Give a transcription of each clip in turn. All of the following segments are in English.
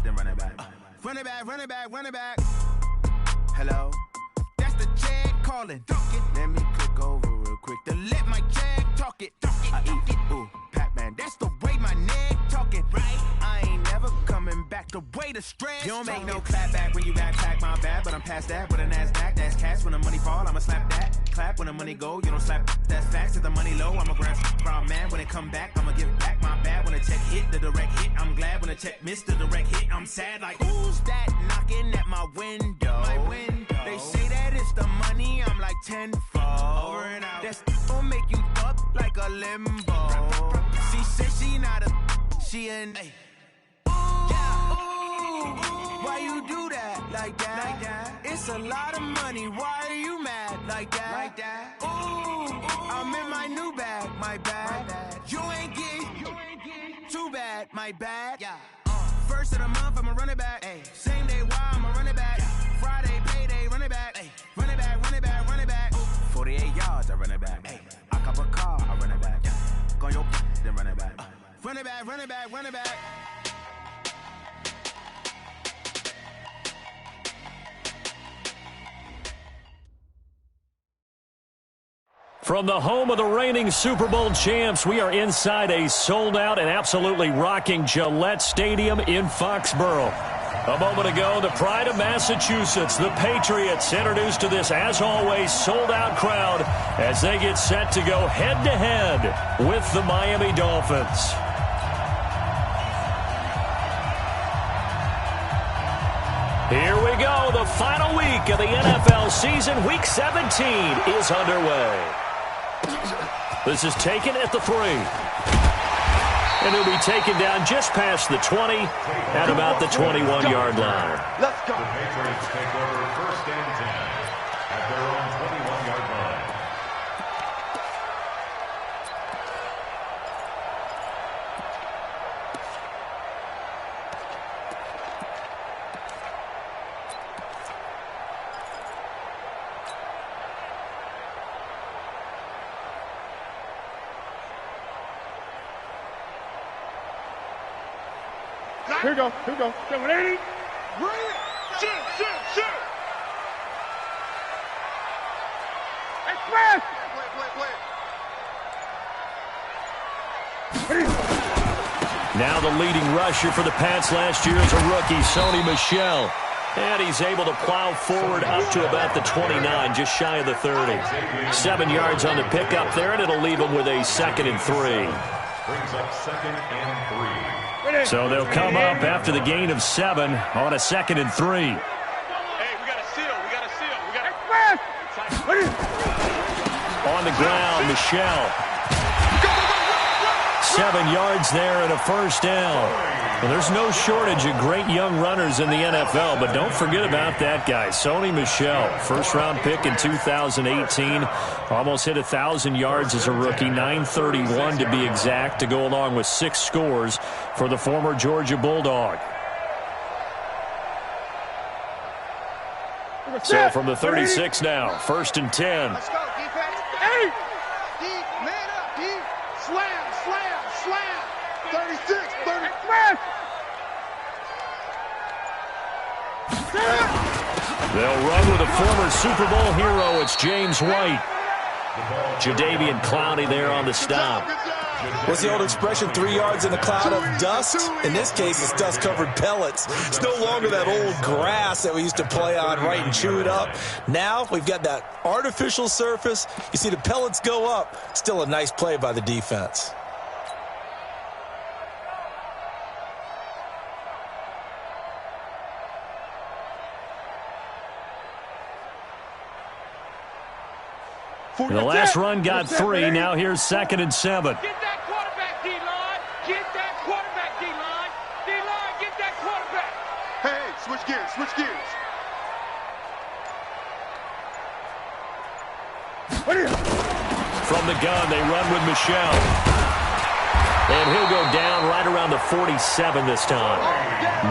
then run it back. Run it back, run it back, run it back. Hello? That's the check calling. Let me click over real quick to let my check talk it. I eat it, ooh, Pac-Man. That's the way my neck talking. Right? I ain't never coming back the way the stress. You don't make no clap back when you backpack, my bad. But I'm past that with a NASDAQ. That's cash when the money fall, I'ma slap that. Clap when the money go, you don't slap. That's facts. If the money low, I'ma grab from man. When it come back, I'ma give back my bad. When the check hit, the direct hit. I'm glad when the check missed the direct hit. I'm sad like, who's that knocking at my window? My window. They say that it's the money, I'm like tenfold. Over and out. That's gon' make you up like a limbo. She said she not a, she an. Ay. Why you do that like that? It's a lot of money. Why are you mad like that? Ooh, I'm in my new bag, my bad. You ain't getting too bad, my bad. Yeah. First of the month, I'ma run it back. Ay. Same day, why I'ma run it back. Friday, payday, run it back. Ay. Run it back, run it back, run it back. 48 yards, I run it back. Ay. I cop a car, I run it back. Go your then run it back. Run it back, run it back, run it back. From the home of the reigning Super Bowl champs, we are inside a sold-out and absolutely rocking Gillette Stadium in Foxborough. A moment ago, the pride of Massachusetts, the Patriots, introduced to this, as always, sold-out crowd as they get set to go head-to-head with the Miami Dolphins. Here we go. The final week of the NFL season. Week 17 is underway. This is taken at the 3. And it'll be taken down just past the 20 at about the 21-yard line. Let's go. The Patriots take over first and 10 at their own 21-yard line. Here we go, here we go. 780. Shoot. Express. Play. Now the leading rusher for the Pats last year is a rookie, Sony Michel. And he's able to plow forward up to about the 29, just shy of the 30. 7 yards on the pickup there, and it'll leave him with a 2nd and 3. Brings up 2nd and 3. So they'll come up after the gain of 7 on a 2nd and 3. Hey, we got a seal. On the ground, Michel. 7 yards there and a first down. Well, there's no shortage of great young runners in the NFL, but don't forget about that guy, Sony Michel. First-round pick in 2018. Almost hit 1,000 yards as a rookie, 931 to be exact, to go along with 6 scores for the former Georgia Bulldog. So from the 36 now, 1st and 10. Let's go, defense. Hey! Deep, man up, deep. Slam. 36, 30. They'll run with a former Super Bowl hero. It's James White. Jadeveon Clowney there on the stop. What's the old expression, 3 yards in a cloud of dust? In this case, it's dust-covered pellets. It's no longer that old grass that we used to play on, right, and chew it up. Now we've got that artificial surface. You see the pellets go up. Still a nice play by the defense. The last run got 3. Now here's 2nd and 7. Get that quarterback, D-line. Get that quarterback, D-line. D-line, get that quarterback. Hey, switch gears. From the gun, they run with Michel. And he'll go down right around the 47 this time.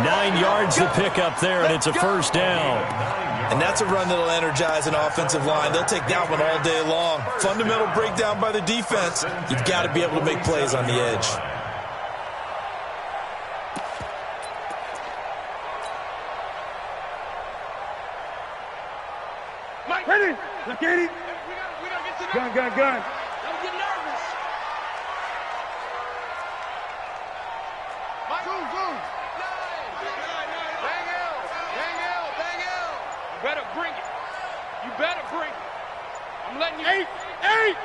9 yards to pick up there, and it's a first down. And that's a run that'll energize an offensive line. They'll take that one all day long. Fundamental breakdown by the defense. You've got to be able to make plays on the edge. Look at him. Gun. Don't get nervous. Zoom. Bang out. You better bring it. I'm letting you. Eight.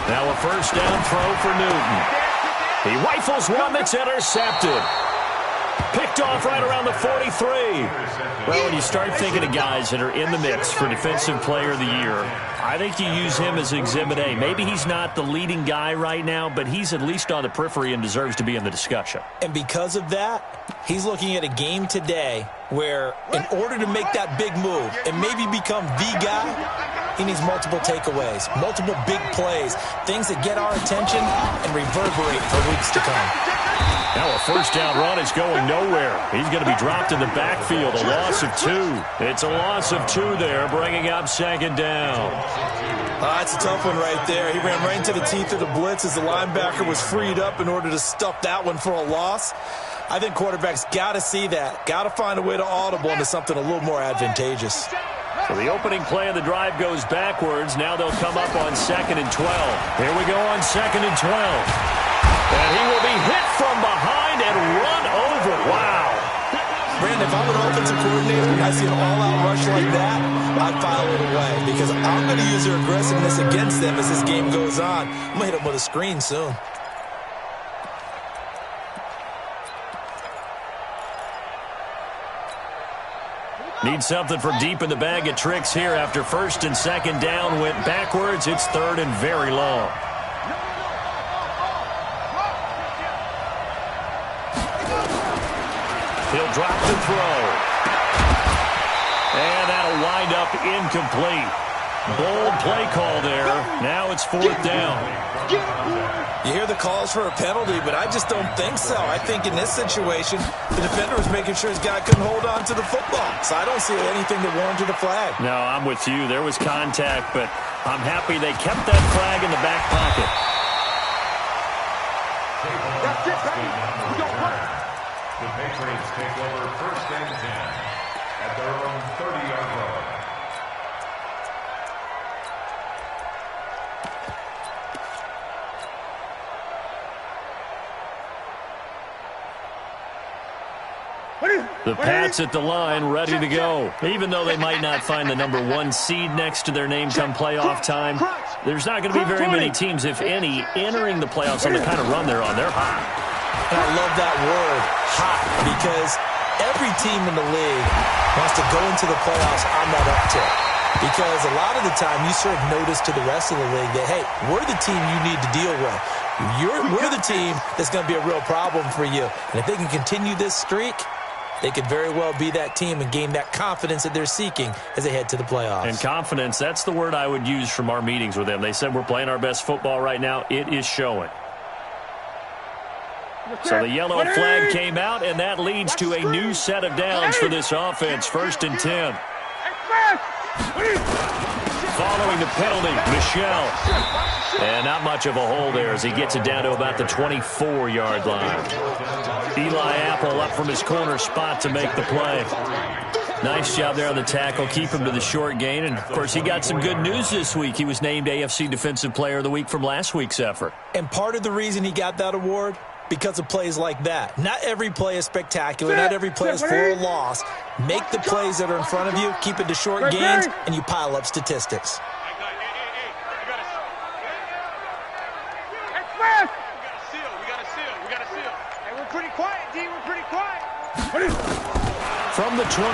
Now a first down throw for Newton. He rifles one that's intercepted. Picked off right around the 43. Well, when you start thinking of guys that are in the mix for Defensive Player of the Year, I think you use him as Exhibit A. Maybe he's not the leading guy right now, but he's at least on the periphery and deserves to be in the discussion. And because of that, he's looking at a game today where in order to make that big move and maybe become the guy, he needs multiple takeaways, multiple big plays, things that get our attention and reverberate for weeks to come. Now a first down run is going nowhere. He's going to be dropped in the backfield, a loss of 2. It's a loss of 2 there, bringing up second down. That's a tough one right there. He ran right into the teeth of the blitz as the linebacker was freed up in order to stuff that one for a loss. I think quarterbacks got to see that, got to find a way to audible into something a little more advantageous. So the opening play of the drive goes backwards. Now they'll come up on 2nd and 12. Here we go on 2nd and 12. And he will be hit from behind and run over. Wow. Brandon, if I'm an offensive coordinator and I see an all-out rush like that, I'd file it away because I'm going to use their aggressiveness against them as this game goes on. I'm going to hit them with a screen soon. Need something from deep in the bag of tricks here after 1st and 2nd down went backwards. It's 3rd and very long. He'll drop the throw. And that'll wind up incomplete. Bold play call there. Now it's 4th down. You hear the calls for a penalty, but I just don't think so. I think in this situation, the defender was making sure his guy couldn't hold on to the football. So I don't see anything that warranted a flag. No, I'm with you. There was contact, but I'm happy they kept that flag in the back pocket. That's it, baby. We don't run. The Patriots take over 1st and 10 at their own 30-yard line. The Pats at the line, ready to go. Even though they might not find the number 1 seed next to their name come playoff time, there's not going to be very many teams, if any, entering the playoffs on the kind of run they're on. They're hot. And I love that word, hot, because every team in the league wants to go into the playoffs on that uptick. Because a lot of the time you serve notice to the rest of the league that, hey, we're the team you need to deal with. We're the team that's going to be a real problem for you. And if they can continue this streak, they could very well be that team and gain that confidence that they're seeking as they head to the playoffs. And confidence, that's the word I would use from our meetings with them. They said we're playing our best football right now. It is showing. So the yellow flag came out, and that leads to a new set of downs for this offense. 1st and 10. Following the penalty, Michelle. And not much of a hole there as he gets it down to about the 24-yard line. Eli Apple up from his corner spot to make the play. Nice job there on the tackle. Keep him to the short gain. And, of course, he got some good news this week. He was named AFC Defensive Player of the Week from last week's effort. And part of the reason he got that award, because of plays like that. Not every play is spectacular. Not every play is for a loss. Make the plays that are in front of you, keep it to short gains, and you pile up statistics. From the 24,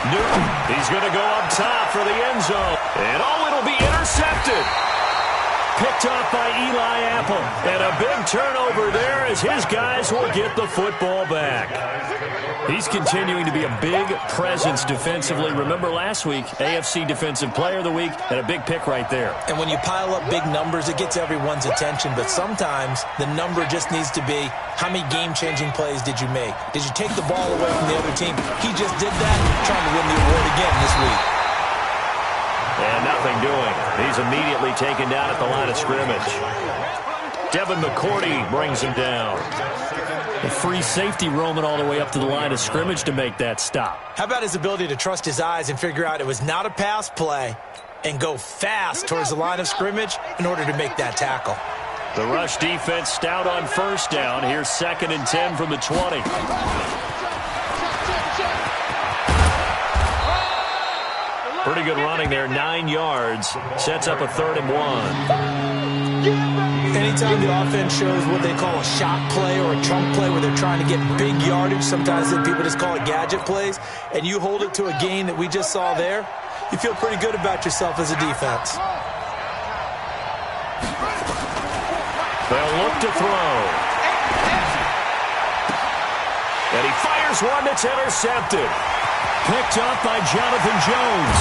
Newton, he's going to go up top for the end zone. And it'll be intercepted. Picked off by Eli Apple. And a big turnover there as his guys will get the football back. He's continuing to be a big presence defensively. Remember last week, AFC Defensive Player of the Week, and a big pick right there. And when you pile up big numbers, it gets everyone's attention. But sometimes the number just needs to be, how many game-changing plays did you make? Did you take the ball away from the other team? He just did that, trying to win the award again this week. And nothing doing. He's immediately taken down at the line of scrimmage. Devin McCourty brings him down. The free safety roaming all the way up to the line of scrimmage to make that stop. How about his ability to trust his eyes and figure out it was not a pass play and go fast towards the line of scrimmage in order to make that tackle. The rush defense stout on first down. Here's 2nd and 10 from the 20. Pretty good running there, 9 yards. Sets up a 3rd and 1. Anytime the offense shows what they call a shot play or a chunk play where they're trying to get big yardage, sometimes people just call it gadget plays, and you hold it to a gain that we just saw there, you feel pretty good about yourself as a defense. They'll look to throw. And he fires one that's intercepted. Picked up by Jonathan Jones.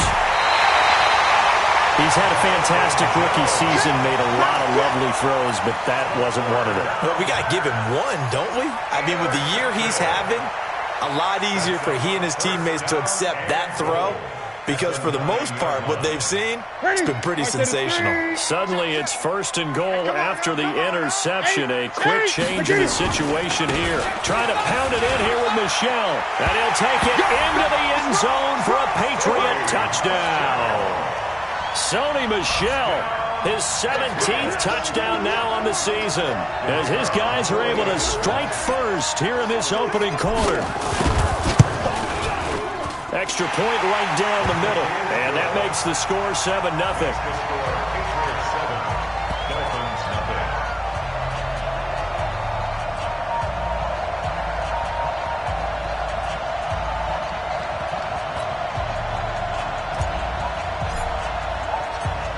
He's had a fantastic rookie season, made a lot of lovely throws, but that wasn't one of them. Well, we got to give him one, don't we? I mean, with the year he's having, a lot easier for he and his teammates to accept that throw, because for the most part, what they've seen, it's been pretty sensational. Suddenly, it's 1st and goal after the interception. A quick change in the situation here. Trying to pound it in here with Michel. And he'll take it into the end zone for a Patriot touchdown. Sony Michel, his 17th touchdown now on the season, as his guys are able to strike first here in this opening quarter. Extra point right down the middle, and that makes the score 7-0.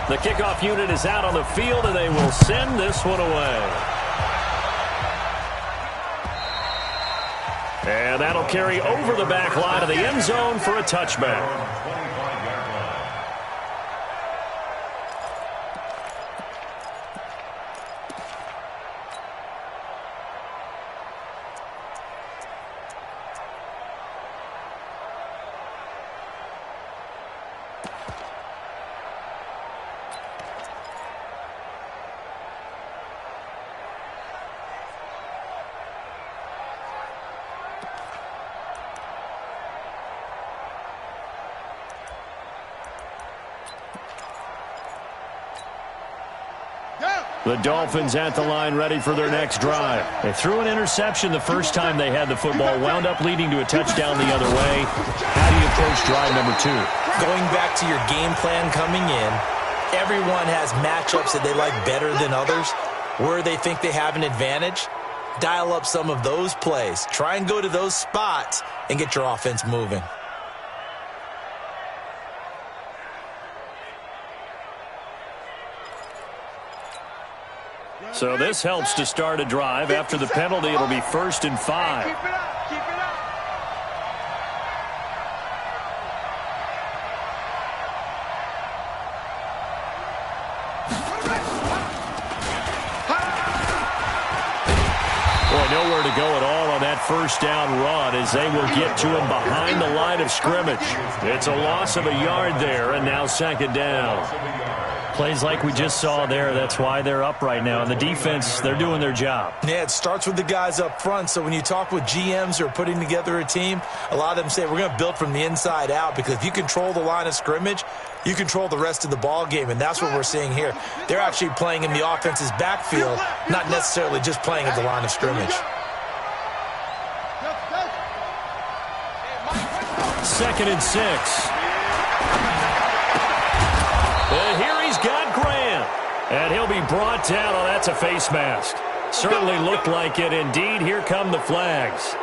The kickoff unit is out on the field, and they will send this one away. And that'll carry over the back line of the end zone for a touchback. The Dolphins at the line, ready for their next drive. They threw an interception the first time they had the football, wound up leading to a touchdown the other way. How do you approach drive number 2? Going back to your game plan coming in, everyone has matchups that they like better than others. Where they think they have an advantage, dial up some of those plays. Try and go to those spots and get your offense moving. So this helps to start a drive. After the penalty, it'll be 1st and 5. Keep it up. Keep it up. Boy, nowhere to go at all on that first down run as they will get to him behind the line of scrimmage. It's a loss of a yard there, and now 2nd down. Plays like we just saw there, that's why they're up right now. And the defense, they're doing their job. Yeah, it starts with the guys up front. So when you talk with GMs who are putting together a team, a lot of them say we're going to build from the inside out, because if you control the line of scrimmage, you control the rest of the ball game, and that's what we're seeing here. They're actually playing in the offense's backfield, not necessarily just playing at the line of scrimmage. 2nd and 6. Here he's got Grant, and he'll be brought down. Oh, that's a face mask. Certainly looked like it. Indeed, here come the flags.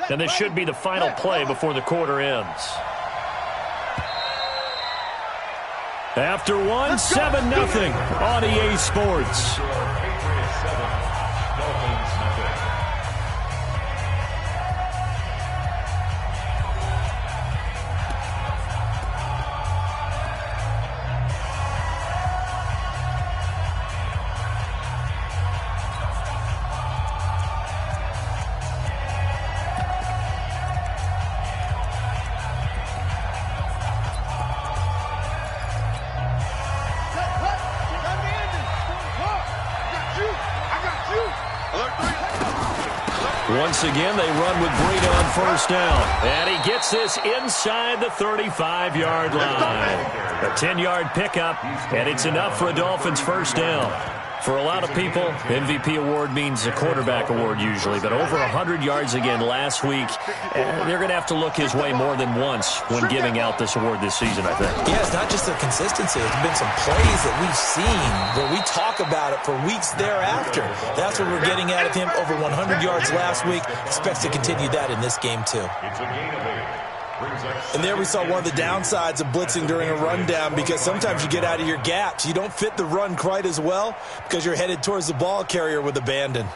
And this should be the final play before the quarter ends. After one, 7-0 on EA Sports. Patriots 7, Dolphins nothing. Once again, they run with Breida on first down. And he gets this inside the 35-yard line. A 10-yard pickup, and it's enough for a Dolphins first down. For a lot of people, MVP award means a quarterback award usually, but over 100 yards again last week, they're going to have to look his way more than once when giving out this award this season, I think. Yeah, it's not just the consistency. There's been some plays that we've seen where we talk about it for weeks thereafter. That's what we're getting out of him. Over 100 yards last week. Expects to continue that in this game, too. It's a gain of 8. And there we saw one of the downsides of blitzing during a rundown, because sometimes you get out of your gaps. You don't fit the run quite as well because you're headed towards the ball carrier with abandon.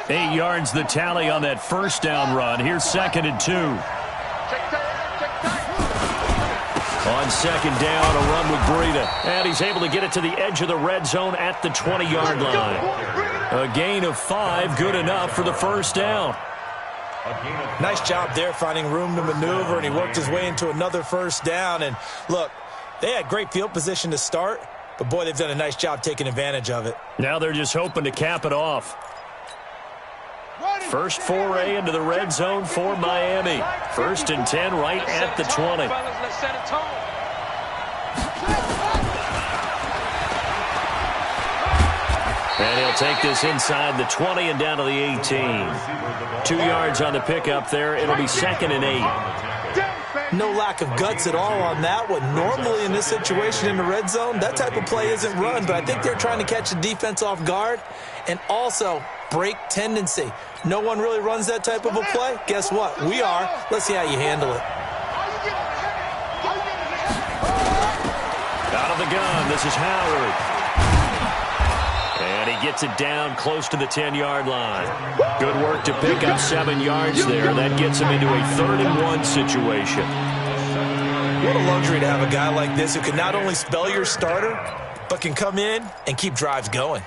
Eight yards the tally on that first down run. Here's 2nd and 2. On second down, a run with Breida. And he's able to get it to the edge of the red zone at the 20-yard line. A gain of 5, good enough for the first down. Nice job there finding room to maneuver, and he worked his way into another first down. And look, they had great field position to start, but boy, they've done a nice job taking advantage of it. Now they're just hoping to cap it off. First foray into the red zone for Miami. 1st and 10 right at the 20. And he'll take this inside the 20 and down to the 18. 2 yards on the pickup there. It'll be 2nd and 8. No lack of guts at all on that one. Normally in this situation in the red zone, that type of play isn't run, but I think they're trying to catch the defense off guard and also break tendency. No one really runs that type of a play. Guess what? We are. Let's see how you handle it. Out of the gun, this is Howard. And he gets it down close to the 10-yard line. Good work to pick up 7 yards there. That gets him into a 3rd and 1 situation. What a luxury to have a guy like this who can not only spell your starter, but can come in and keep drives going.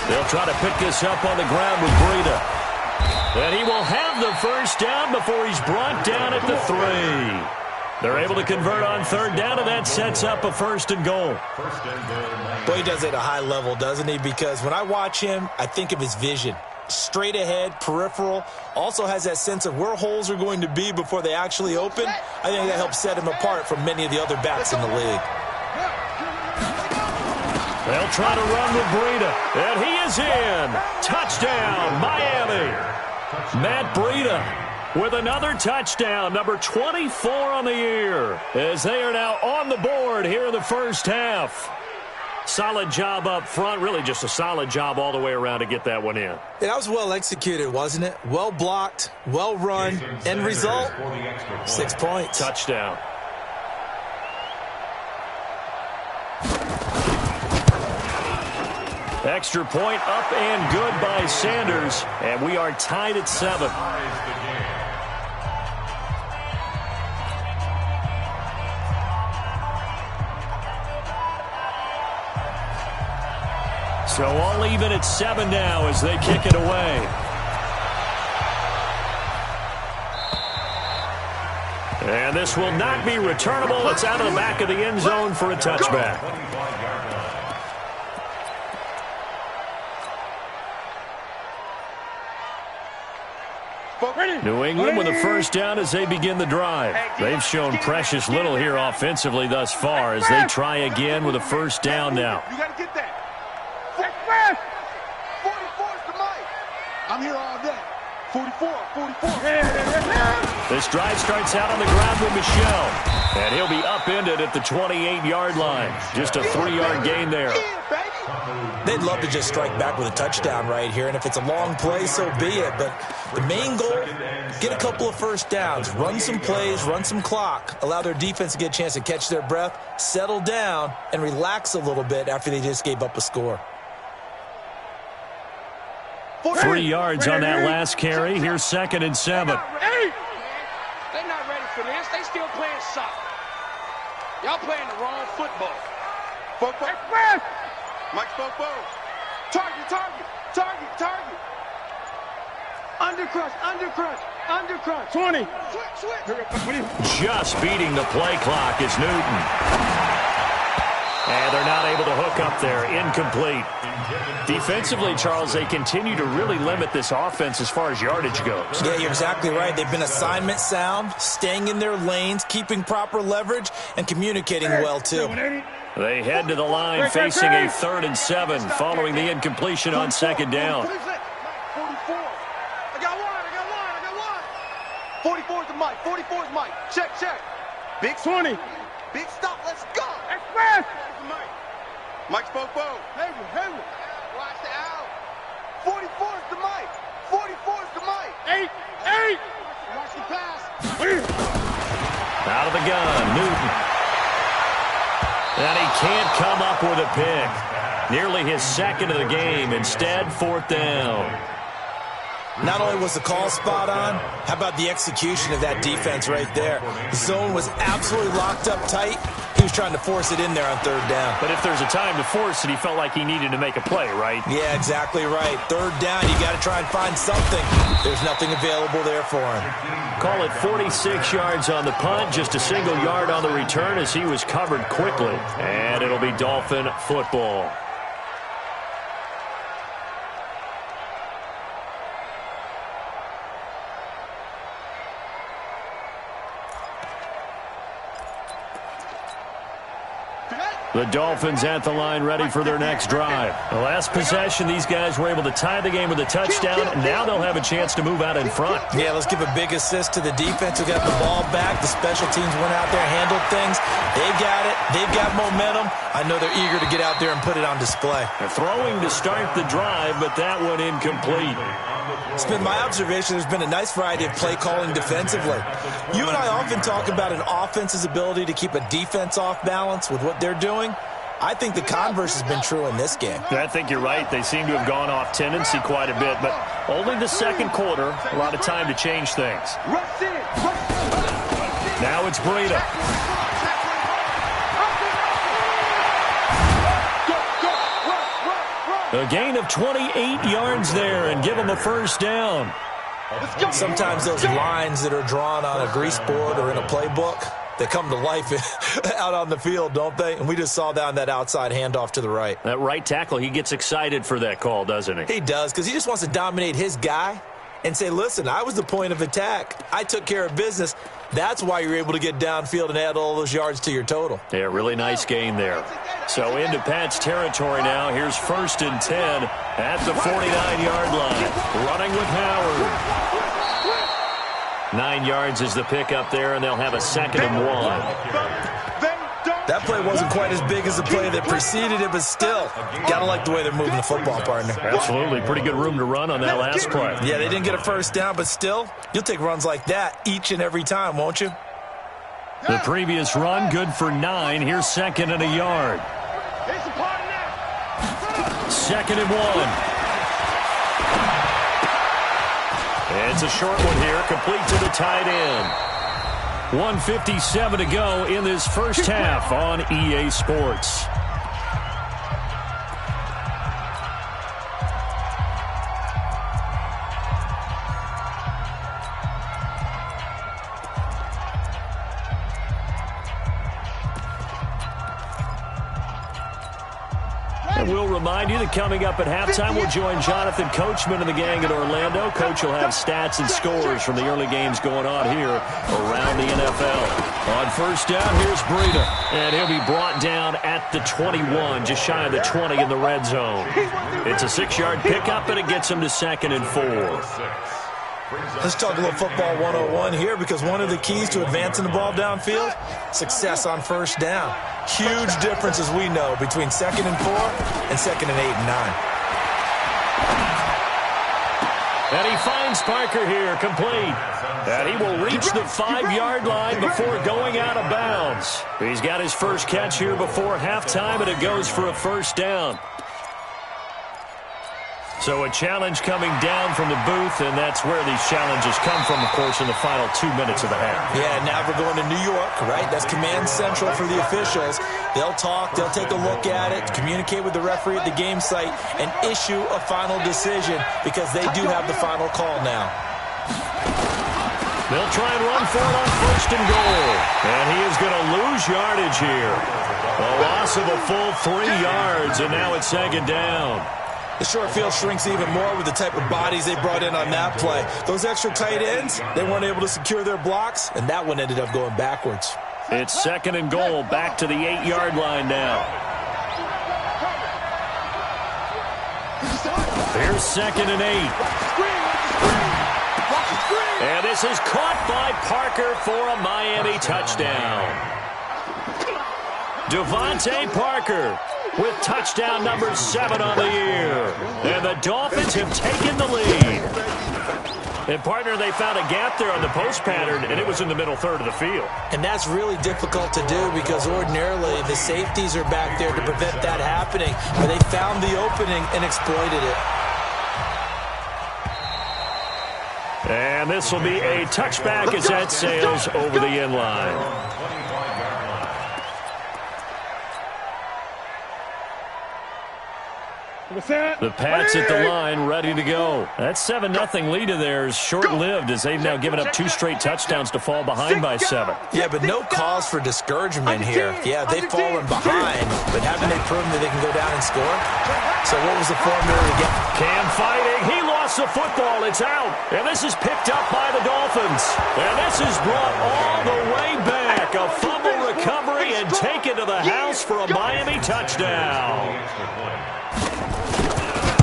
They'll try to pick this up on the ground with Breida. And he will have the first down before he's brought down at the 3. They're able to convert on 3rd down, and that sets up a 1st and goal. Boy, he does it at a high level, doesn't he? Because when I watch him, I think of his vision. Straight ahead, peripheral, also has that sense of where holes are going to be before they actually open. I think that helps set him apart from many of the other backs in the league. They'll try to run with Breida, and he is in. Touchdown, Miami. Matt Breida with another touchdown, number 24 on the year, as they are now on the board here in the first half. Solid job up front, really just a solid job all the way around to get that one in. Yeah, that was well executed, wasn't it? Well blocked, well run, end result, 6 points. Touchdown. Extra point up and good by Sanders, and we are tied at 7. So all even at 7 now as they kick it away. And this will not be returnable. It's out of the back of the end zone for a touchback. New England with a first down as they begin the drive. They've shown precious little here offensively thus far as they try again with a first down now. You got to get that. 44 is the mic. I'm here all day. 44. This drive starts out on the ground with Michel. And he'll be upended at the 28-yard line. Just a 3-yard gain there. They'd love to just strike back with a touchdown right here, and if it's a long play, so be it. But the main goal, get a couple of first downs, run some plays, run some clock, allow their defense to get a chance to catch their breath, settle down, and relax a little bit after they just gave up a score. 3 yards on that last carry. Here's 2nd and 7. They're not ready for this. They still playing soccer. Y'all playing the wrong football. Mike Bobo. Target, target, target, target. Undercrush, undercrush, undercrush. 20. Switch. Just beating the play clock is Newton. And they're not able to hook up there. Incomplete. Defensively, Charles, they continue to really limit this offense as far as yardage goes. Yeah, you're exactly right. They've been assignment sound, staying in their lanes, keeping proper leverage, and communicating well, too. They head to the line facing a 3rd and 7 following the incompletion on 2nd down. 44. I got one. 44 is the mic. 44 is Mike. Check. Big 20. Big stop. Let's go. Express. Mike's Bobo. Hayward. Watch the out. 44 is the mic. 44 is the mic. 8. Watch the pass. Out of the gun, Newton. And he can't come up with a pick. Nearly his 2nd of the game. Instead, 4th down. Not only was the call spot on, how about the execution of that defense right there? The zone was absolutely locked up tight. He was trying to force it in there on 3rd down. But if there's a time to force it, he felt like he needed to make a play, right? Yeah, exactly right. 3rd down, you got to try and find something. There's nothing available there for him. Call it 46 yards on the punt, just a single yard on the return as he was covered quickly. And it'll be Dolphin football. The Dolphins at the line ready for their next drive. The last possession, these guys were able to tie the game with a touchdown. Now they'll have a chance to move out in front. Yeah, let's give a big assist to the defense who got the ball back. The special teams went out there, handled things. They got it. They've got momentum. I know they're eager to get out there and put it on display. They're throwing to start the drive, but that one incomplete. It's been my observation there's been a nice variety of play calling defensively. You and I often talk about an offense's ability to keep a defense off balance with what they're doing. I think the converse has been true in this game. I think you're right. They seem to have gone off tendency quite a bit, but only the 2nd quarter. A lot of time to change things. Now it's Breida. A gain of 28 yards there and give them a 1st down. Sometimes those lines that are drawn on a grease board or in a playbook, they come to life out on the field, don't they? And we just saw that on that outside handoff to the right. That right tackle, he gets excited for that call, doesn't he? He does, because he just wants to dominate his guy and say, listen, I was the point of attack. I took care of business. That's why you're able to get downfield and add all those yards to your total. Yeah, really nice gain there. So into Pat's territory now. Here's 1st and 10 at the 49-yard line. Running with Howard. 9 yards is the pickup there, and they'll have a 2nd and 1. That play wasn't quite as big as the play that preceded it, but still, got to like the way they're moving the football, partner. Absolutely. Pretty good room to run on that last play. Yeah, they didn't get a 1st down, but still, you'll take runs like that each and every time, won't you? The previous run, good for 9. Here's 2nd and a yard. 2nd and 1. It's a short one here, complete to the tight end. 1:57 to go in this first half on EA Sports. And we'll remind you that coming up at halftime, we'll join Jonathan Coachman and the gang in Orlando. Coach will have stats and scores from the early games going on here around the NFL. On 1st down, here's Breida. And he'll be brought down at the 21, just shy of the 20 in the red zone. It's a 6-yard pickup, and it gets him to 2nd and 4. Let's talk a little football 101 here, because one of the keys to advancing the ball downfield, success on 1st down. Huge difference, as we know, between 2nd and 4 and 2nd and 8 and 9. And he finds Parker here, complete. And he will reach the 5-yard line before going out of bounds. He's got his first catch here before halftime, and it goes for a 1st down. So a challenge coming down from the booth, and that's where these challenges come from, of course, in the final 2 minutes of the half. Yeah, now we're going to New York, right? That's command central for the officials. They'll talk, they'll take a look at it, communicate with the referee at the game site, and issue a final decision because they do have the final call now. They'll try and run for it on 1st and goal. And he is going to lose yardage here. A loss of a full 3 yards, and now it's 2nd down. The short field shrinks even more with the type of bodies they brought in on that play. Those extra tight ends, they weren't able to secure their blocks, and that one ended up going backwards. It's 2nd and goal, back to the 8-yard line now. Here's 2nd and 8. And this is caught by Parker for a Miami touchdown. Devontae Parker with touchdown number 7 on the year. And the Dolphins have taken the lead. And, partner, they found a gap there on the post pattern, and it was in the middle third of the field. And that's really difficult to do because ordinarily the safeties are back there to prevent that happening. But they found the opening and exploited it. And this will be a touchback as that sails over the end line. The Pats at the line, ready to go. That 7-0 lead of theirs short-lived as they've now given up 2 straight touchdowns to fall behind by 7. Yeah, but no cause for discouragement here. Yeah, they've fallen behind, but haven't they proven that they can go down and score? So what was the formula to get? Cam fighting. He lost the football. It's out. And this is picked up by the Dolphins. And this is brought all the way back. A fumble recovery and taken to the house for a Miami touchdown.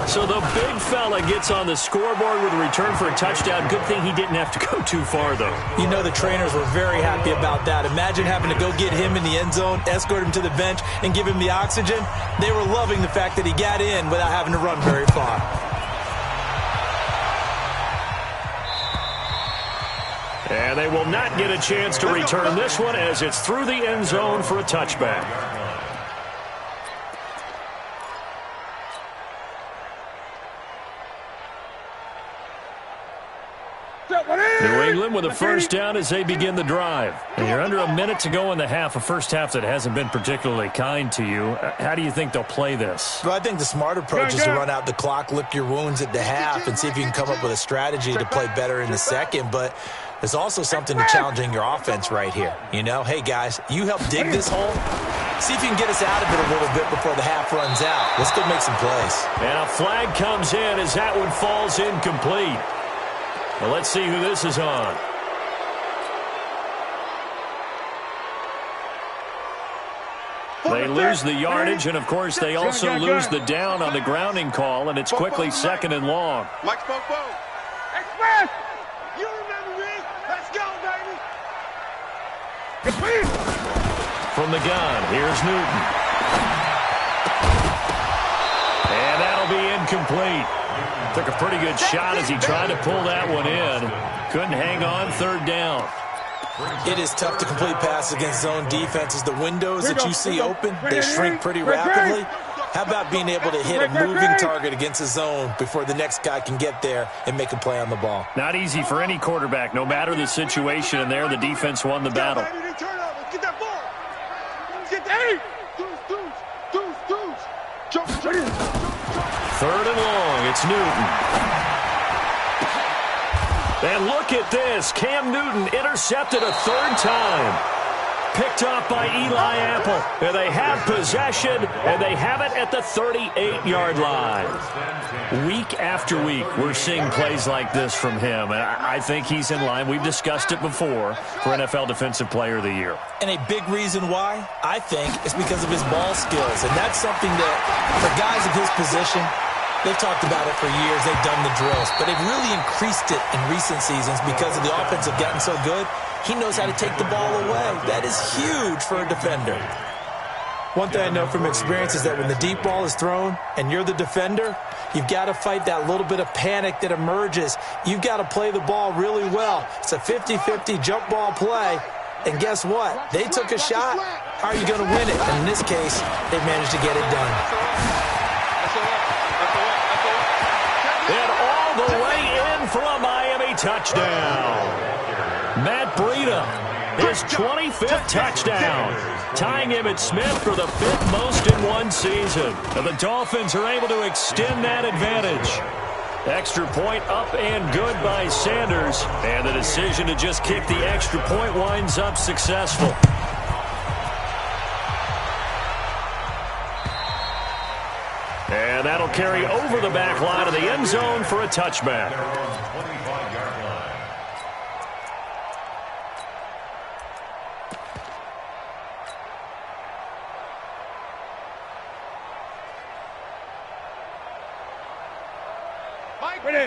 So the big fella gets on the scoreboard with a return for a touchdown. Good thing he didn't have to go too far, though. You know the trainers were very happy about that. Imagine having to go get him in the end zone, escort him to the bench, and give him the oxygen. They were loving the fact that he got in without having to run very far. And they will not get a chance to return this one as it's through the end zone for a touchback. New England with a first down as they begin the drive. And you're under a minute to go in the half, a first half that hasn't been particularly kind to you. How do you think they'll play this? Well, I think the smart approach is to run out the clock, lick your wounds at the half, and see if you can come up with a strategy to play better in the second. But there's also something to challenging your offense right here. You know, hey, guys, you help dig this hole. See if you can get us out of it a little bit before the half runs out. Let's go make some plays. And a flag comes in as that one falls incomplete. Well, let's see who this is on. They lose the yardage, and, of course, they also lose the down on the grounding call, and it's quickly 2nd and long. Mike Spopo. Express! You remember me? Let's go, baby! From the gun, here's Newton. And that'll be incomplete. Took a pretty good shot as he tried to pull that one in. Couldn't hang on, 3rd down. It is tough to complete passes against zone defenses. The windows that you see open, they shrink pretty rapidly. How about being able to hit a moving target against a zone before the next guy can get there and make a play on the ball? Not easy for any quarterback, no matter the situation, and there the defense won the battle. Get that ball. Get the 8. 3rd and long, it's Newton. And look at this. Cam Newton intercepted a 3rd time. Picked off by Eli Apple. And they have possession, and they have it at the 38-yard line. Week after week, we're seeing plays like this from him. And I think he's in line. We've discussed it before for NFL Defensive Player of the Year. And a big reason why, I think, is because of his ball skills. And that's something that, for guys of his position, they've talked about it for years. They've done the drills. But they've really increased it in recent seasons because of the offense have gotten so good. He knows how to take the ball away. That is huge for a defender. One thing I know from experience is that when the deep ball is thrown and you're the defender, you've got to fight that little bit of panic that emerges. You've got to play the ball really well. It's a 50-50 jump ball play. And guess what? They took a shot. How are you going to win it? And in this case, they managed to get it done. touchdown. Matt Breida, his 25th touchdown, tying Emmitt Smith for the 5th most in one season. And the Dolphins are able to extend that advantage. Extra point up and good by Sanders. And the decision to just kick the extra point winds up successful. And that'll carry over the back line of the end zone for a touchback.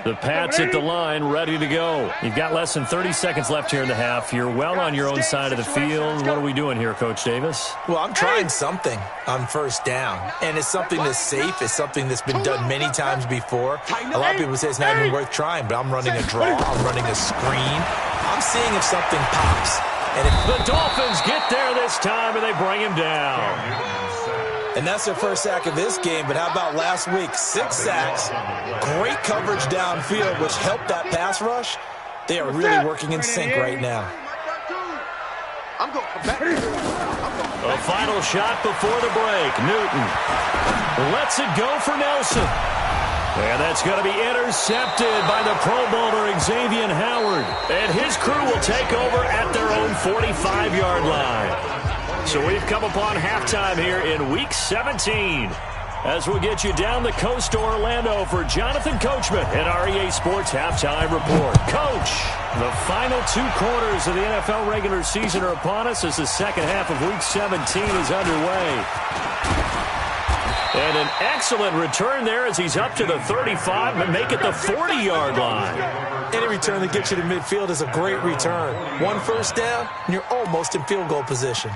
The Pats at the line, ready to go. You've got less than 30 seconds left here in the half. You're well on your own side of the field. What are we doing here, Coach Davis? Well, I'm trying something on first down, and it's something that's safe. It's something that's been done many times before. A lot of people say it's not even worth trying, but I'm running a draw. I'm running a screen. I'm seeing if something pops. And if the Dolphins get there this time, and they bring him down. And that's their first sack of this game. But how about last week? 6 sacks, great coverage downfield, which helped that pass rush. They are really working in sync right now. A final shot before the break. Newton lets it go for Nelson. And that's going to be intercepted by the Pro Bowler Xavier Howard. And his crew will take over at their own 45-yard line. So we've come upon halftime here in Week 17. As we'll get you down the coast to Orlando for Jonathan Coachman at our EA Sports Halftime Report. Coach, the final 2 quarters of the NFL regular season are upon us as the second half of Week 17 is underway. And an excellent return there as he's up to the 35 and make it the 40-yard line. Any return that gets you to midfield is a great return. 1 first down, and you're almost in field goal position.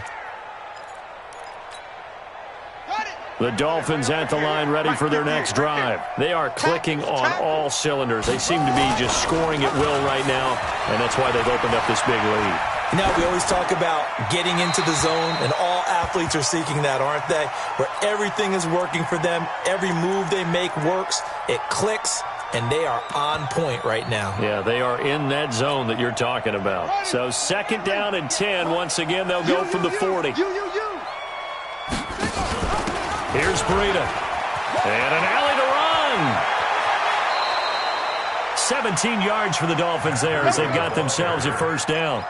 The Dolphins at the line ready for their next drive. They are clicking on all cylinders. They seem to be just scoring at will right now, and that's why they've opened up this big lead. Now, we always talk about getting into the zone, and all athletes are seeking that, aren't they? Where everything is working for them, every move they make works, it clicks, and they are on point right now. Yeah, they are in that zone that you're talking about. So second down and 10. Once again, they'll go from the 40. Here's Breida. And an alley to run. 17 yards for the Dolphins there as they've got themselves a first down.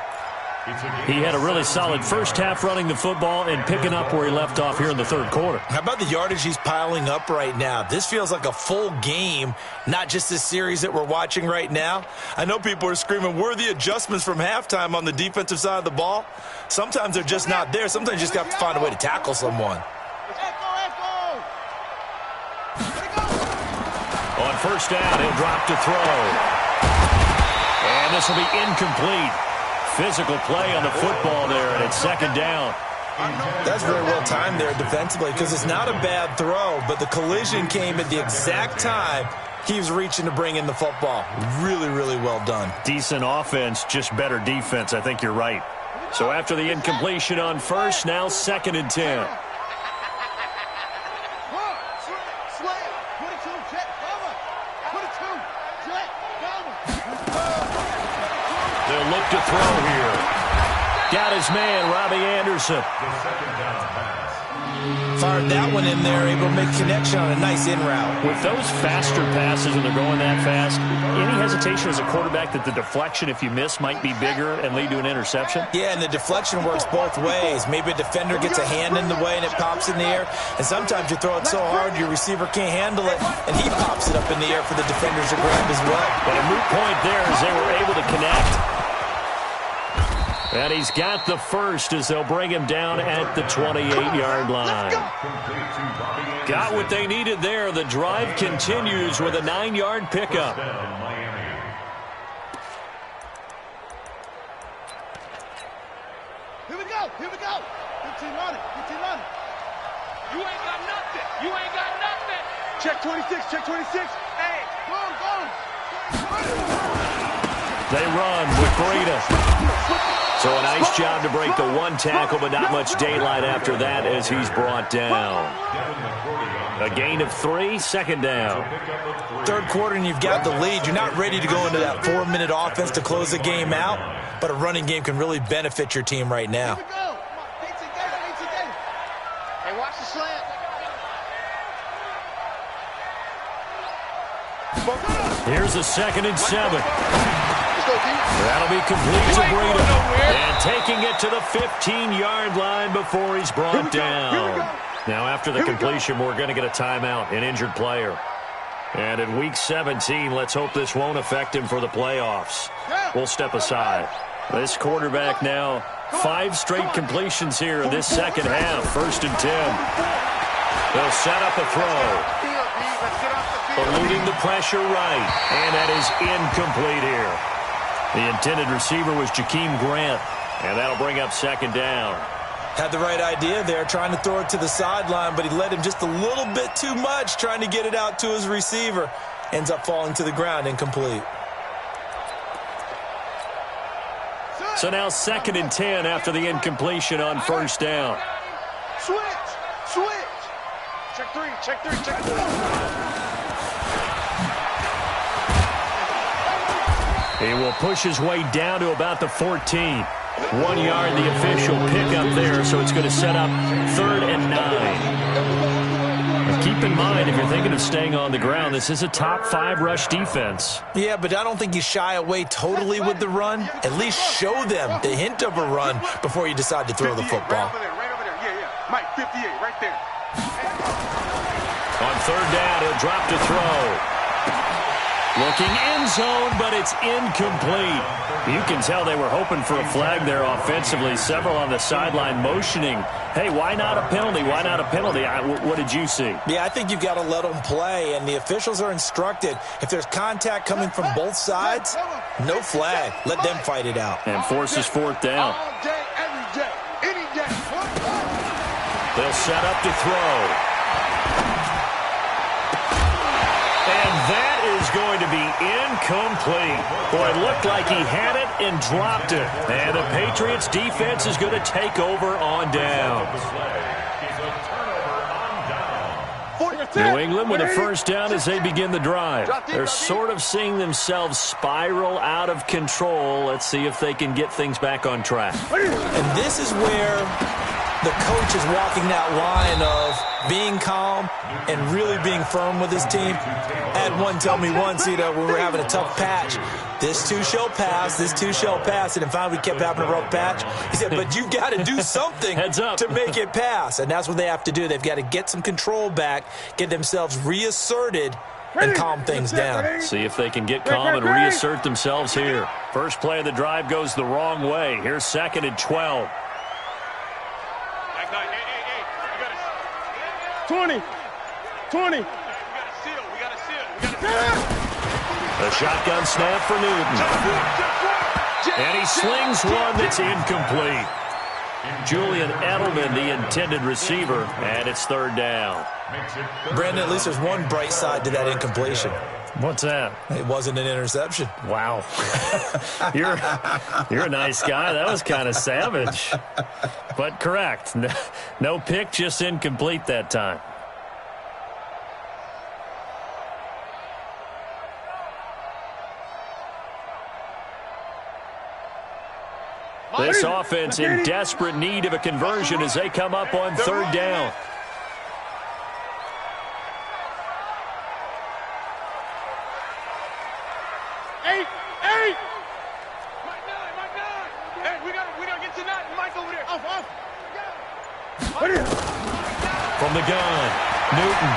He had a really solid first half running the football and picking up where he left off here in the third quarter. How about the yardage he's piling up right now? This feels like a full game, not just this series that we're watching right now. I know people are screaming, where are the adjustments from halftime on the defensive side of the ball? Sometimes they're just not there. Sometimes you just have to find a way to tackle someone. On first down, he'll drop to throw. And this will be incomplete. Physical play on the football there, and it's second down. That's very well timed there defensively because it's not a bad throw, but the collision came at the exact time he was reaching to bring in the football. Really, really well done. Decent offense, just better defense. I think you're right. So after the incompletion on first, now second and 10. They'll look to throw here. Got his man, Robbie Anderson. Fired that one in there, able to make connection on a nice in route. With those faster passes and they're going that fast, any hesitation as a quarterback that the deflection, if you miss, might be bigger and lead to an interception? Yeah, and the deflection works both ways. Maybe a defender gets a hand in the way and it pops in the air, and sometimes you throw it so hard your receiver can't handle it, and he pops it up in the air for the defenders to grab as well. But a moot point there as they were able to connect. And he's got the first as they'll bring him down at the 28-yard line. Got what they needed there. The drive continues with a 9-yard pickup. Here we go. Here we go. Good team on it. Good team on it. You ain't got nothing. You ain't got nothing. Check 26. Check 26. Hey. Go. They run with Breida. So a nice job to break the one tackle, but not much daylight after that as he's brought down. A gain of 3, second down. Third quarter and you've got the lead. You're not ready to go into that 4-minute offense to close the game out, but a running game can really benefit your team right now. Hey, watch the slant. Here's a 2nd and 7. That'll be complete to Breida. And taking it to the 15-yard line before he's brought down. Now, after the completion, we're going to get a timeout, an injured player. And in Week 17, let's hope this won't affect him for the playoffs. We'll step aside. This quarterback now, 5 straight completions here in this second half. 1st and 10. They'll set up a throw. Eluding the pressure right. And that is incomplete here. The intended receiver was Jakeem Grant. And that'll bring up 2nd down. Had the right idea there, trying to throw it to the sideline, but he led him just a little bit too much, trying to get it out to his receiver. Ends up falling to the ground, incomplete. So now 2nd and 10 after the incompletion on 1st down. Switch. Check 3. He will push his way down to about the 14. 1 yard, the official pickup there, so it's going to set up 3rd and 9. And keep in mind, if you're thinking of staying on the ground, this is a top 5 rush defense. Yeah, but I don't think you shy away totally with the run. At least show them the hint of a run before you decide to throw the football. Right over there. Yeah. Mike, 58, right there. On 3rd down, he'll drop to throw. Looking end zone, but it's incomplete. You can tell they were hoping for a flag there offensively. Several on the sideline motioning, hey, why not a penalty? Why not a penalty? What did you see? Yeah, I think you've got to let them play, and the officials are instructed. If there's contact coming from both sides, no flag. Let them fight it out. And forces 4th down. All day, every day, any day. They'll set up to throw. And that is going to be incomplete. Boy, it looked like he had it and dropped it. And the Patriots defense is going to take over on downs. New England with a 1st down as they begin the drive. They're sort of seeing themselves spiral out of control. Let's see if they can get things back on track. And this is where the coach is walking that line of being calm and really being firm with his team. I had one tell me once, when we were having a tough patch, this too shall pass, this too shall pass. And finally we kept having a rough patch. He said, but you've got to do something to make it pass. And that's what they have to do. They've got to get some control back, get themselves reasserted, and calm things down. See if they can get calm and reassert themselves here. First play of the drive goes the wrong way. Here's 2nd and 12. 20. We got to seal. A shotgun snap for Newton. And he slings one that's incomplete. Julian Edelman, the intended receiver, and it's 3rd down. Brandon, at least there's one bright side to that incompletion. What's that? It wasn't an interception. Wow. You're a nice guy. That was kind of savage. But correct. No pick, just incomplete that time. This offense in desperate need of a conversion as they come up on 3rd down. Eight. Mike 9. Hey, we gotta get to 9. Mike over there. Off. From the gun, Newton.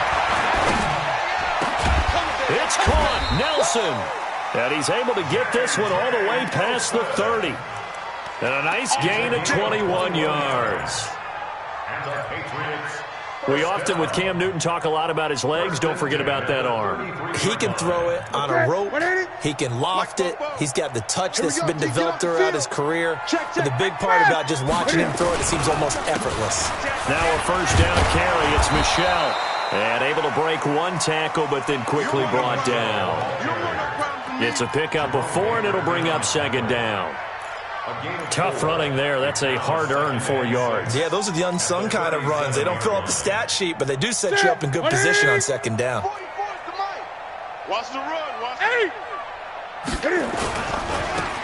It's caught, Nelson. And he's able to get this one all the way past the 30. And a nice gain of 21 yards. We often, with Cam Newton, talk a lot about his legs. Don't forget about that arm. He can throw it on a rope. He can loft it. He's got the touch that's been developed throughout his career. But the big part about just watching him throw it, it seems almost effortless. Now a 1st down carry. It's Michel. And able to break one tackle, but then quickly brought down. It's a pickup of 4, and it'll bring up second down. Tough running there. That's a hard-earned 4 yards. Yeah, those are the unsung kind of runs. They don't fill up the stat sheet, but they do set you up in good position on second down. Watch the run. Watch the...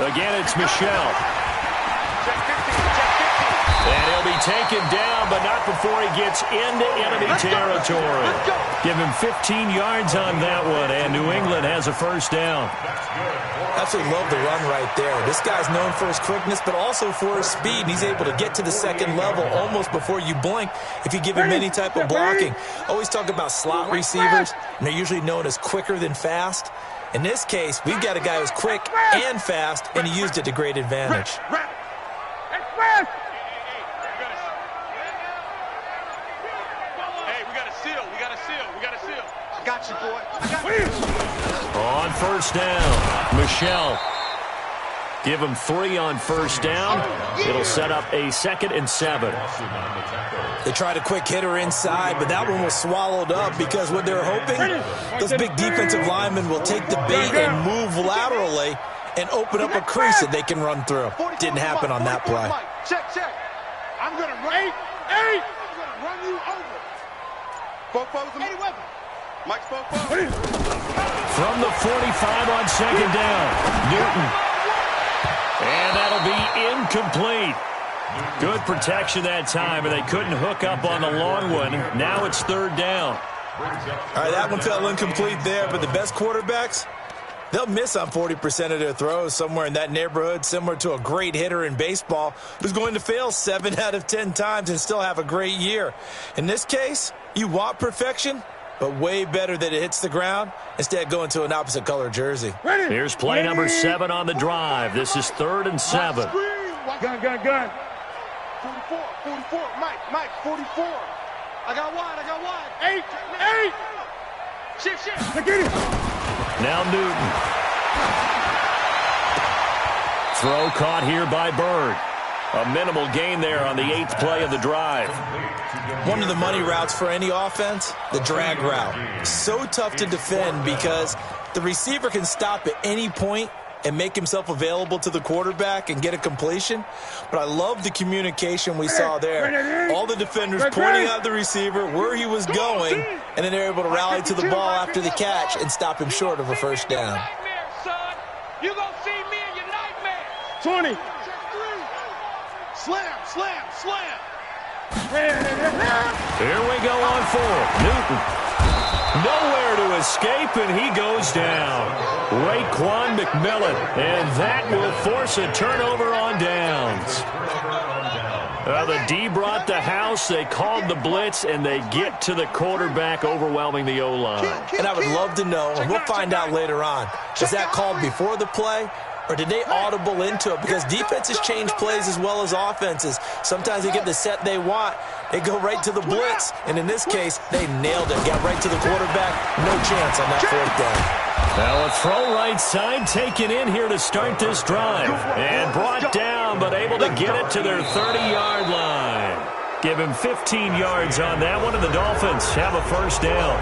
Again, it's Michelle. And he'll be taken down, but not before he gets into enemy territory. Give him 15 yards on that one, and New England has a first down. Absolutely love the run right there. This guy's known for his quickness, but also for his speed. And he's able to get to the second level almost before you blink if you give him any type of blocking. Always talk about slot receivers, and they're usually known as quicker than fast. In this case, we've got a guy who's quick and fast, and he used it to great advantage. Got you, boy. I got you. On first down, Michelle. Give him 3 on first down. It'll set up a 2nd and 7. They tried a quick hitter inside, but that one was swallowed up because what they're hoping, those big defensive linemen will take the bait and move laterally and open up a crease that they can run through. Didn't happen on that play. Check. I'm going to run. I'm going to run you over. Bofo's a weapon. Mike's Bofo. From the 45 on second down, Newton. And that'll be incomplete. Good protection that time, and they couldn't hook up on the long one. Now it's 3rd down. All right, that one fell incomplete there, but the best quarterbacks, they'll miss on 40% of their throws, somewhere in that neighborhood, similar to a great hitter in baseball who's going to fail 7 out of 10 times and still have a great year. In this case, you want perfection, but way better that it hits the ground instead going to an opposite color jersey. Here's play number 7 on the drive. This is 3rd and 7. Gun. 44. Mike, 44. I got wide. 8. Shift. Now Newton. Throw caught here by Bird. A minimal gain there on the 8th play of the drive. One of the money routes for any offense, the drag route. So tough to defend because the receiver can stop at any point and make himself available to the quarterback and get a completion. But I love the communication we saw there. All the defenders pointing out the receiver, where he was going, and then they're able to rally to the ball after the catch and stop him short of a first down. You gonna see me in your nightmare. 20. Slam. Here we go on 4. Newton. Nowhere to escape, and he goes down. Raekwon McMillan, and that will force a turnover on downs. The D brought the house. They called the blitz, and they get to the quarterback, overwhelming the O-line. And I would love to know, and we'll find out later on, was that called before the play? Or did they audible into it? Because defenses change plays as well as offenses. Sometimes they get the set they want. They go right to the blitz. And in this case, they nailed it. Got right to the quarterback. No chance on that 4th down. Now a throw right side taken in here to start this drive. And brought down, but able to get it to their 30-yard line. Give him 15 yards on that one, and the Dolphins have a first down.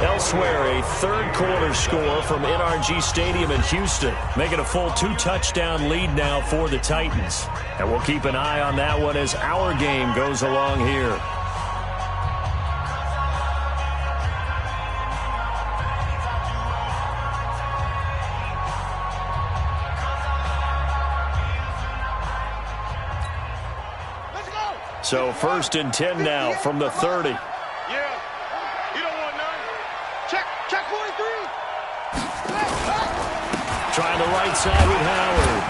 Elsewhere, a 3rd quarter score from NRG Stadium in Houston, making a full 2-touchdown lead now for the Titans. And we'll keep an eye on that one as our game goes along here. Let's go. So 1st and 10 now from the 30. Yeah. You don't want none. Check 43. Trying the right side with Howard.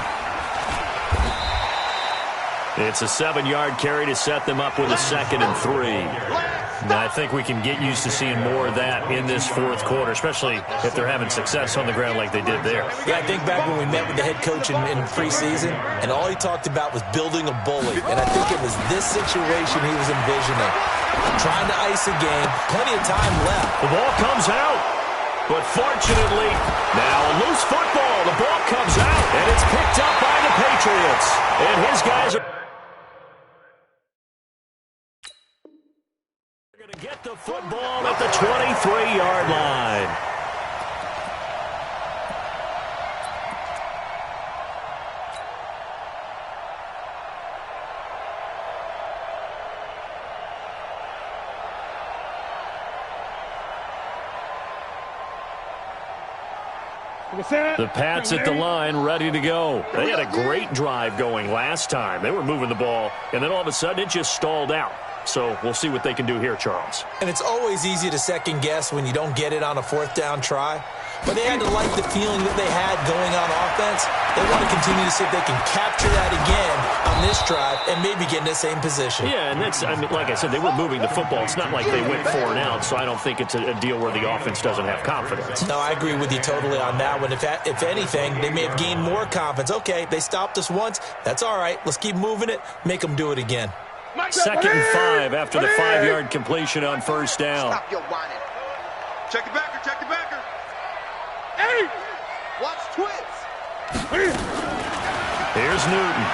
It's a 7-yard carry to set them up with a 2nd and 3. Now, I think we can get used to seeing more of that in this 4th quarter, especially if they're having success on the ground like they did there. Yeah, I think back when we met with the head coach in preseason, and all he talked about was building a bully. And I think it was this situation he was envisioning. Trying to ice a game, plenty of time left. The ball comes out. But fortunately, now a loose football. The ball comes out, and it's picked up by the Patriots. And his guys are going to get the football at the 23-yard line. The Pats at the line, ready to go. They had a great drive going last time. They were moving the ball, and then all of a sudden it just stalled out. So we'll see what they can do here, Charles. And it's always easy to second guess when you don't get it on a fourth down try. But they had to like the feeling that they had going on offense. They want to continue to see if they can capture that again on this drive and maybe get in the same position. Yeah, and that's, I mean, like I said, they were moving the football. It's not like they went 4 and out, so I don't think it's a deal where the offense doesn't have confidence. No, I agree with you totally on that one. If anything, they may have gained more confidence. Okay, they stopped us once. That's all right. Let's keep moving it. Make them do it again. 2nd and 5 after the 5-yard completion on first down. Stop your whining. Check it backer, check it backer. Hey! Watch twins. Here's Newton.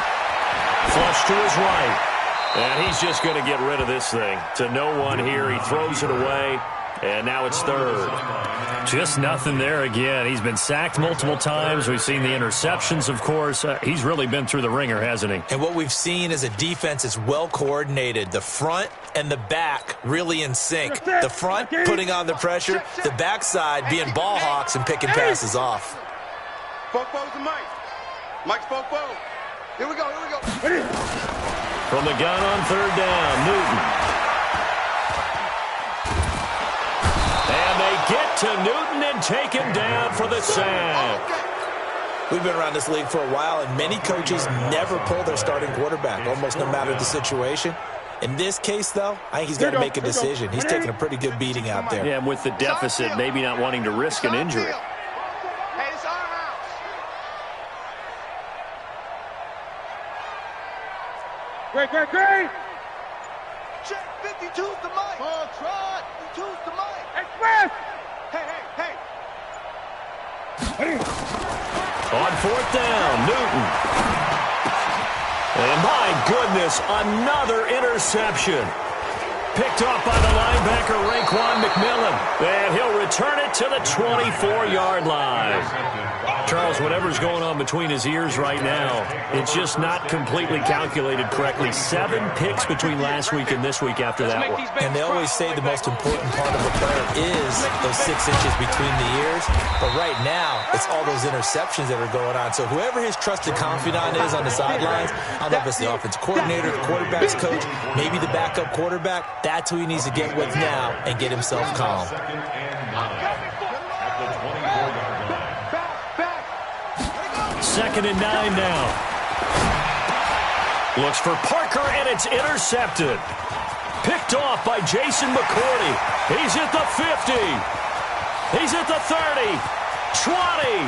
Flush to his right. And he's just going to get rid of this thing. To no one here. He throws it away. And now it's 3rd. Just nothing there again. He's been sacked multiple times. We've seen the interceptions, of course. He's really been through the ringer, hasn't he? And what we've seen is a defense that's well coordinated. The front and the back really in sync. The front putting on the pressure. The backside being ball hawks and picking passes off. Fofo's and Mike. Mike's Fofo. Here we go, here we go. From the gun on 3rd down, Newton. And they get to Newton and take him down for the sack. We've been around this league for a while, and many coaches never pull their starting quarterback, almost no matter the situation. In this case, though, I think he's got to make a decision. He's taking a pretty good beating out there. Yeah, and with the deficit, maybe not wanting to risk an injury. Hey, it's our house. Great. Check 52's the mic. Ball trot. 52's the mic. Express. Hey. On 4th down, Newton. And my goodness, another interception. Picked off by the linebacker, Raekwon McMillan. And he'll return it to the 24-yard line. Charles, whatever's going on between his ears right now, it's just not completely calculated correctly. 7 picks between last week and this week after that one. And they always say the most important part of a player is those 6 inches between the ears. But right now, it's all those interceptions that are going on. So whoever his trusted confidant is on the sidelines, I don't know if it's the offensive coordinator, the quarterback's coach, maybe the backup quarterback, that's who he needs to get with now and get himself calm. 2nd and 9 now. Looks for Parker, and it's intercepted. Picked off by Jason McCourty. He's at the 50. He's at the 30. 20.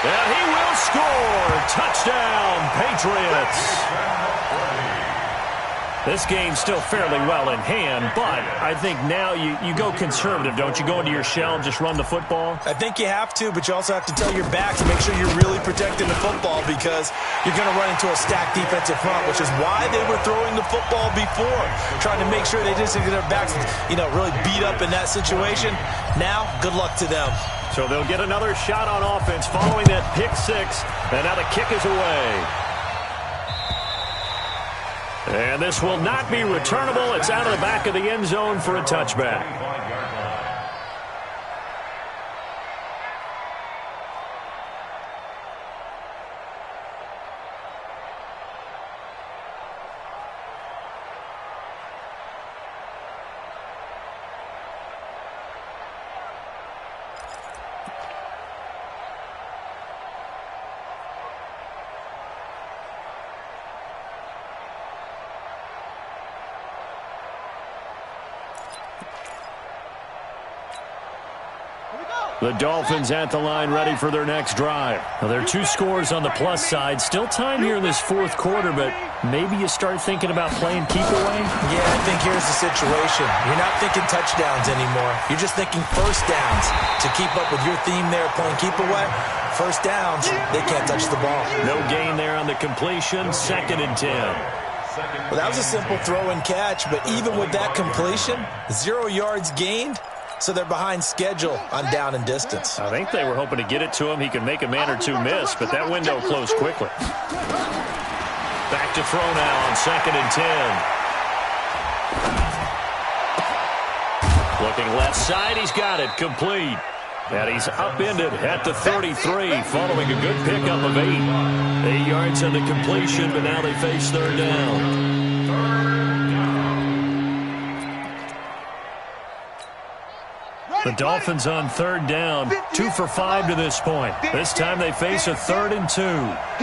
And he will score. Touchdown, Patriots. This game's still fairly well in hand, but I think now you go conservative, don't you? Go into your shell and just run the football? I think you have to, but you also have to tell your back to make sure you're really protecting the football because you're going to run into a stacked defensive front, which is why they were throwing the football before, trying to make sure they just get their backs, really beat up in that situation. Now, good luck to them. So they'll get another shot on offense following that pick 6, and now the kick is away. And this will not be returnable. It's out of the back of the end zone for a touchback. The Dolphins at the line ready for their next drive. Now, there are 2 scores on the plus side. Still time here in this 4th quarter, but maybe you start thinking about playing keep away? Yeah, I think here's the situation. You're not thinking touchdowns anymore. You're just thinking first downs. To keep up with your theme there, playing keep away, first downs, they can't touch the ball. No gain there on the completion. 2nd and 10. Well, that was a simple throw and catch, but even with that completion, 0 yards gained. So they're behind schedule on down and distance. I think they were hoping to get it to him. He could make a man or 2 miss, but that window closed quickly. Back to throw now on 2nd and 10. Looking left side, he's got it. Complete. And he's upended at the 33 following a good pickup of 8. 8 yards on the completion, but now they face third down. The Dolphins on third down, 2 for 5 to this point. This time they face a 3rd and 2.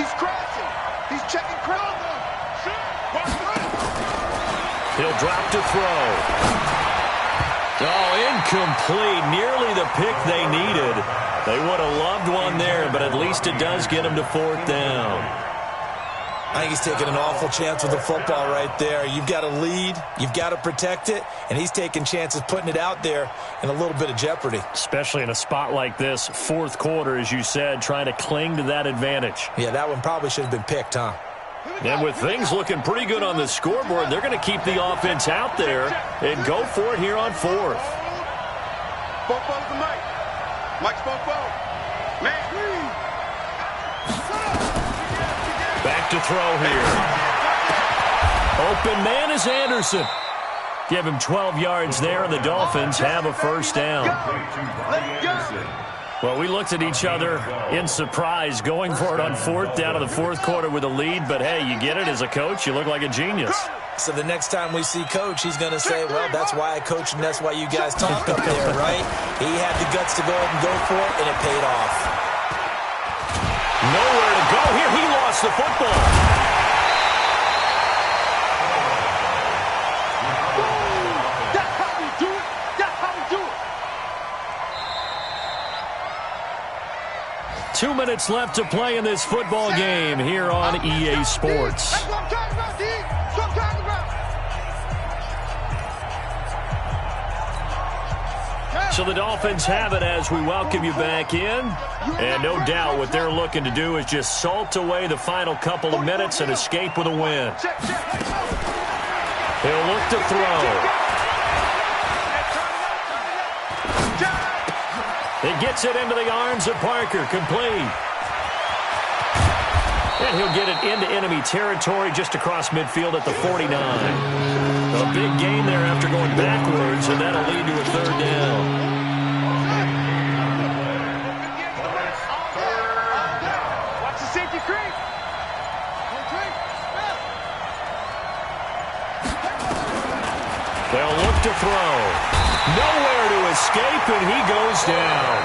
He's crashing. He's checking crowd. He'll drop to throw. Oh, incomplete. Nearly the pick they needed. They would have loved one there, but at least it does get them to 4th down. I think he's taking an awful chance with the football right there. You've got to lead, you've got to protect it, and he's taking chances putting it out there in a little bit of jeopardy. Especially in a spot like this, 4th quarter, as you said, trying to cling to that advantage. Yeah, that one probably should have been picked, huh? And with things looking pretty good on the scoreboard, they're going to keep the offense out there and go for it here on 4th. Bofo's the Mike. Mike's Bofo. Man, back to throw here. Open man is Anderson. Give him 12 yards there, and the Dolphins have a 1st down. Well, we looked at each other in surprise going for it on 4th down in the 4th quarter with a lead, but hey, you get it as a coach, you look like a genius. So the next time we see Coach, he's going to say, well, that's why I coach and that's why you guys talk up there, right? He had the guts to go ahead and go for it, and it paid off. Nowhere to go here. He lost the football. that's how we do it. That's how we do it. 2 minutes left to play in this football game here on EA Sports. That's what I'm talking about, D. That's what I'm talking about. So the Dolphins have it as we welcome you back in. And no doubt what they're looking to do is just salt away the final couple of minutes and escape with a win. He'll look to throw. He gets it into the arms of Parker, complete. And he'll get it into enemy territory just across midfield at the 49. A big gain there after going backwards, and that'll lead to a 3rd down. Watch the safety creep. They'll look to throw. Nowhere to escape, and he goes down.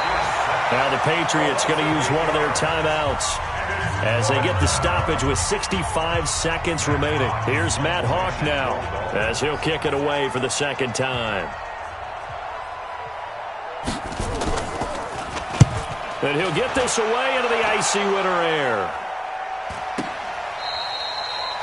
Now the Patriots going to use one of their timeouts as they get the stoppage with 65 seconds remaining. Here's Matt Hawk now as he'll kick it away for the 2nd time. And he'll get this away into the icy winter air.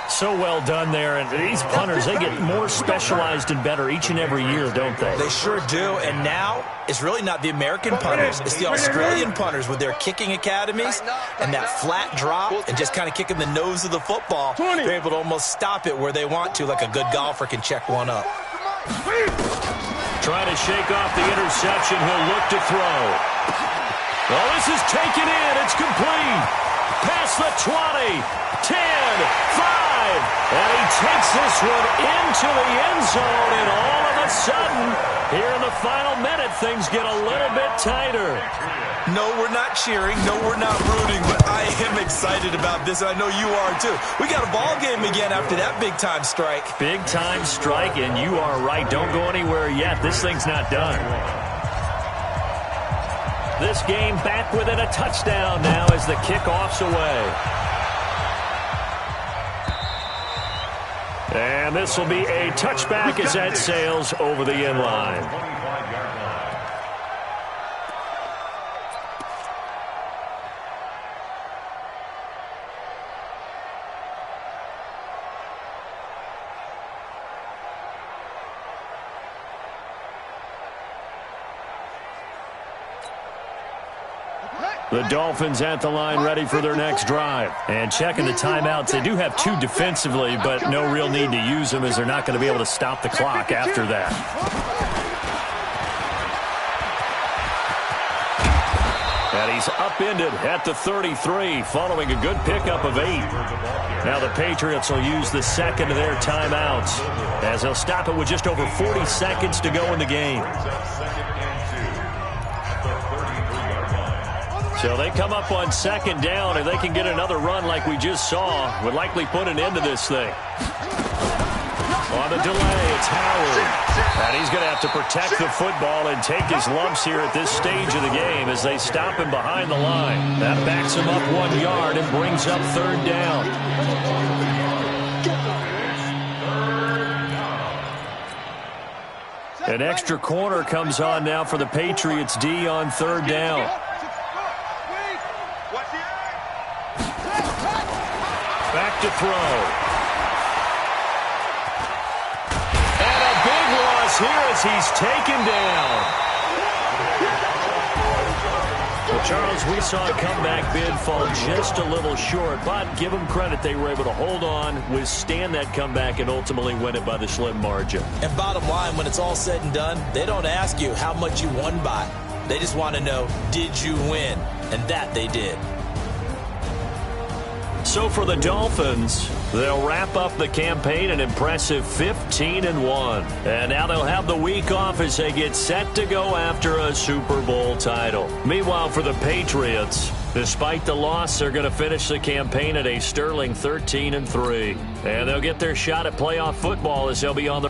So well done there, and these punters, they get more specialized and better each and every year, don't they? They sure do, and now it's really not the American punters, it's the Australian punters with their kicking academies and that flat drop and just kind of kicking the nose of the football. They're able to almost stop it where they want to, like a good golfer can check one up. Trying to shake off the interception, he'll look to throw. Oh, this is taken in, it's complete. Past the 20, 10, 5. And he takes this one into the end zone, and all of a sudden, here in the final minute, things get a little bit tighter. No, we're not cheering. No, we're not rooting, but I am excited about this, and I know you are too. We got a ball game again after that big-time strike. Big-time strike, and you are right. Don't go anywhere yet. This thing's not done. This game back within a touchdown now as the kickoff's away. And this will be a touchback as that sails over the end line. The Dolphins at the line ready for their next drive. And checking the timeouts, they do have 2 defensively, but no real need to use them as they're not going to be able to stop the clock after that. And he's upended at the 33 following a good pickup of 8. Now the Patriots will use the 2nd of their timeouts as they'll stop it with just over 40 seconds to go in the game. So they come up on second down, and they can get another run like we just saw. Would likely put an end to this thing. On the delay, it's Howard. And he's going to have to protect the football and take his lumps here at this stage of the game as they stop him behind the line. That backs him up 1 yard and brings up third down. An extra corner comes on now for the Patriots D on third down. Back to throw. And a big loss here as he's taken down. Well, Charles, we saw a comeback bid fall just a little short, but give them credit. They were able to hold on, withstand that comeback, and ultimately win it by the slim margin. And bottom line, when it's all said and done, they don't ask you how much you won by. They just want to know, did you win? And that they did. So for the Dolphins, they'll wrap up the campaign an impressive 15-1. And now they'll have the week off as they get set to go after a Super Bowl title. Meanwhile, for the Patriots, despite the loss, they're going to finish the campaign at a sterling 13-3. And they'll get their shot at playoff football as they'll be on the